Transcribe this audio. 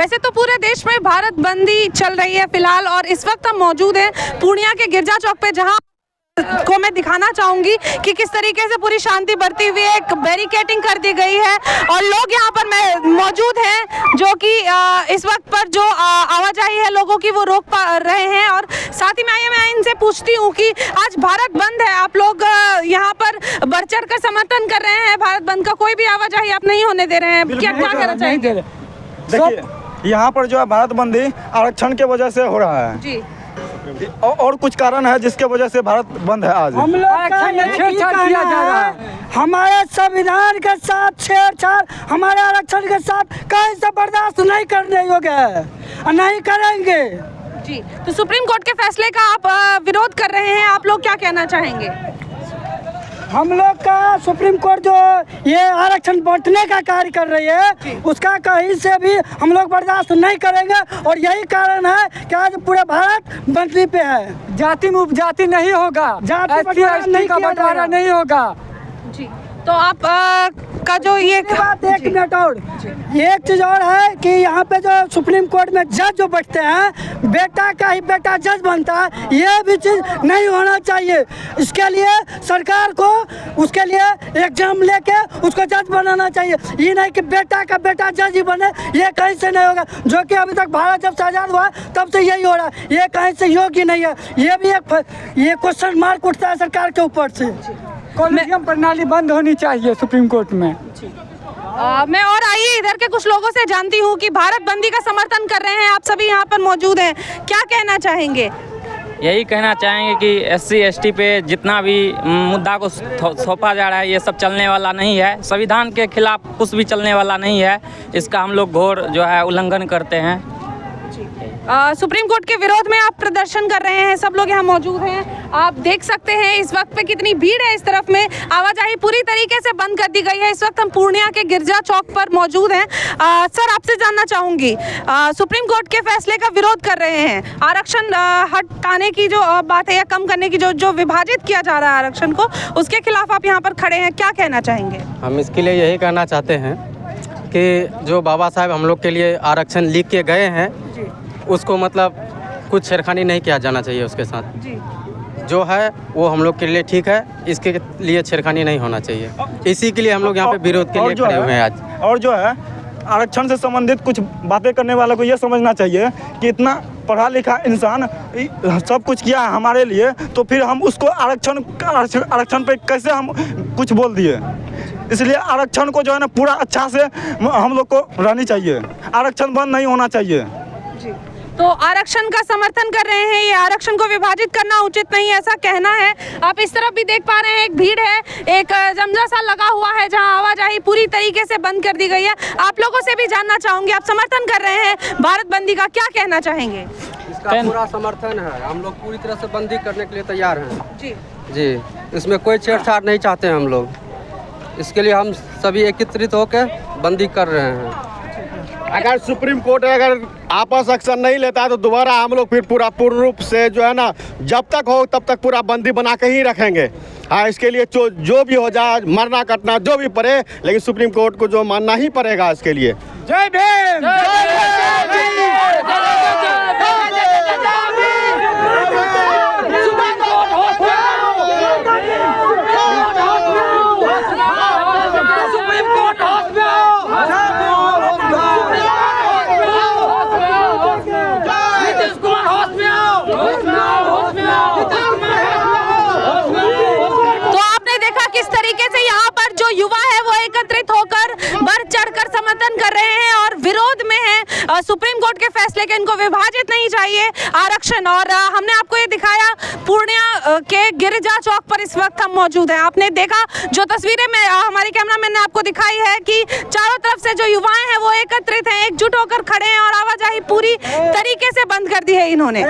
वैसे तो पूरे देश में भारत बंदी चल रही है फिलहाल, और इस वक्त हम मौजूद हैं पूर्णिया के गिरजा चौक पे, जहां को मैं दिखाना चाहूंगी कि किस तरीके से पूरी शांति बरती हुई एक बैरिकेडिंग कर दी गई है, और लोग यहाँ पर मौजूद हैं जो कि इस वक्त पर जो आवाजाही है लोगों की वो रोक पा रहे हैं। और साथ ही मैं इनसे पूछती हूँ कि आज भारत बंद है, आप लोग यहाँ पर बढ़ चढ़ कर समर्थन कर रहे हैं भारत बंद का, कोई भी आवाजाही आप नहीं होने दे रहे हैं, क्या करना चाहेंगे? देखिए, यहाँ पर जो है भारत बंदी आरक्षण के वजह से हो रहा है जी, और कुछ कारण है जिसके वजह से भारत बंद है। आज हम लोग का यही कहना है, हमारे संविधान के साथ छेड़छाड़, हमारे आरक्षण के साथ कहीं से बर्दाश्त नहीं करने योग्य है और नहीं करेंगे जी। तो सुप्रीम कोर्ट के फैसले का आप विरोध कर रहे हैं, आप लोग क्या कहना चाहेंगे? हम लोग का सुप्रीम कोर्ट जो ये आरक्षण बांटने का कार्य कर रही है उसका कहीं से भी हम लोग बर्दाश्त नहीं करेंगे, और यही कारण है कि आज पूरे भारत बंदी पे है। जाति में उपजाति नहीं होगा, जाति का बंटवारा नहीं होगा जी। तो आप का जो ये बात एक मिनट और एक चीज और है कि यहाँ पे जो सुप्रीम कोर्ट में जज जो बैठते हैं, बेटा का ही बेटा जज बनता है, ये भी चीज नहीं होना चाहिए। इसके लिए सरकार को उसके लिए एग्जाम लेके उसको जज बनाना चाहिए, ये नहीं कि बेटा का बेटा जज ही बने, ये कहीं से नहीं होगा। जो कि अभी तक भारत जब से आजाद हुआ तब से यही हो रहा है, ये कहीं से योग्य नहीं है। ये भी ये क्वेश्चन मार्क उठता है सरकार के ऊपर से। कॉलेजियम प्रणाली बंद होनी चाहिए सुप्रीम कोर्ट में। मैं और आइए इधर के कुछ लोगों से जानती हूँ कि भारत बंदी का समर्थन कर रहे हैं, आप सभी यहाँ पर मौजूद हैं, क्या कहना चाहेंगे? यही कहना चाहेंगे कि SC ST पे जितना भी मुद्दा को सौंपा जा रहा है ये सब चलने वाला नहीं है, संविधान के खिलाफ कुछ भी चलने वाला नहीं है, इसका हम लोग घोर जो है उल्लंघन करते हैं। सुप्रीम कोर्ट के विरोध में आप प्रदर्शन कर रहे हैं, सब लोग यहाँ मौजूद हैं, आप देख सकते हैं इस वक्त पे कितनी भीड़ है। इस तरफ में आवाजाही पूरी तरीके से बंद कर दी गई है। इस वक्त हम पूर्णिया के गिरजा चौक पर मौजूद हैं। सर, आपसे जानना चाहूँगी, सुप्रीम कोर्ट के फैसले का विरोध कर रहे हैं, आरक्षण हटाने की जो बात है या कम करने की जो विभाजित किया जा रहा है आरक्षण को, उसके खिलाफ आप यहाँ पर खड़े हैं, क्या कहना चाहेंगे? हम इसके लिए यही कहना चाहते हैं कि जो बाबा साहब हम लोग के लिए आरक्षण लिख के गए हैं उसको मतलब कुछ छेड़खानी नहीं किया जाना चाहिए उसके साथ जी। जो है वो हम लोग के लिए ठीक है, इसके लिए छेड़खानी नहीं होना चाहिए। इसी के लिए हम लोग यहाँ पे विरोध के लिए खड़े हुए हैं आज। और जो है आरक्षण से संबंधित कुछ बातें करने वालों को ये समझना चाहिए कि इतना पढ़ा लिखा इंसान सब कुछ किया है हमारे लिए, तो फिर हम उसको आरक्षण पे कैसे हम कुछ बोल दिए। इसलिए आरक्षण को जो है ना पूरा अच्छा से हम लोग को रहनी चाहिए, आरक्षण बंद नहीं होना चाहिए। तो आरक्षण का समर्थन कर रहे हैं, ये आरक्षण को विभाजित करना उचित नहीं है, ऐसा कहना है। आप इस तरफ भी देख पा रहे हैं एक भीड़ है, एक जमजा सा लगा हुआ है जहां आवाजाही पूरी तरीके से बंद कर दी गई है। आप लोगों से भी जानना चाहूंगी, आप समर्थन कर रहे हैं भारत बंदी का, क्या कहना चाहेंगे? इसका पूरा समर्थन है, हम लोग पूरी तरह से बंदी करने के लिए तैयार हैं जी। इसमें कोई छेड़छाड़ नहीं चाहते हैं हम लोग, इसके लिए हम सभी एकत्रित होकर बंदी कर रहे हैं। अगर सुप्रीम कोर्ट अगर आपस एक्शन नहीं लेता है तो दोबारा हम लोग फिर पूर्ण रूप से जो है ना जब तक हो तब तक पूरा बंदी बना के ही रखेंगे। हाँ, इसके लिए जो भी हो जाए, मरना कटना जो भी पड़े, लेकिन सुप्रीम कोर्ट को जो मानना ही पड़ेगा इसके लिए। जय भीम। किस तरीके से यहाँ पर जो युवा है वो एकत्रित होकर बढ़ चढ़कर समर्थन कर रहे हैं और विरोध में है सुप्रीम कोर्ट के फैसले के, इनको विभाजित नहीं चाहिए आरक्षण। और हमने आपको ये दिखाया पूर्णिया के गिरजा चौक पर इस वक्त हम मौजूद हैं। आपने देखा जो तस्वीरें में हमारे कैमरामैन ने आपको दिखाई है कि चारों तरफ से जो युवाएं हैं वो एकत्रित हैं, एकजुट होकर खड़े हैं और आवाजाही पूरी तरीके से बंद कर दी है इन्होंने।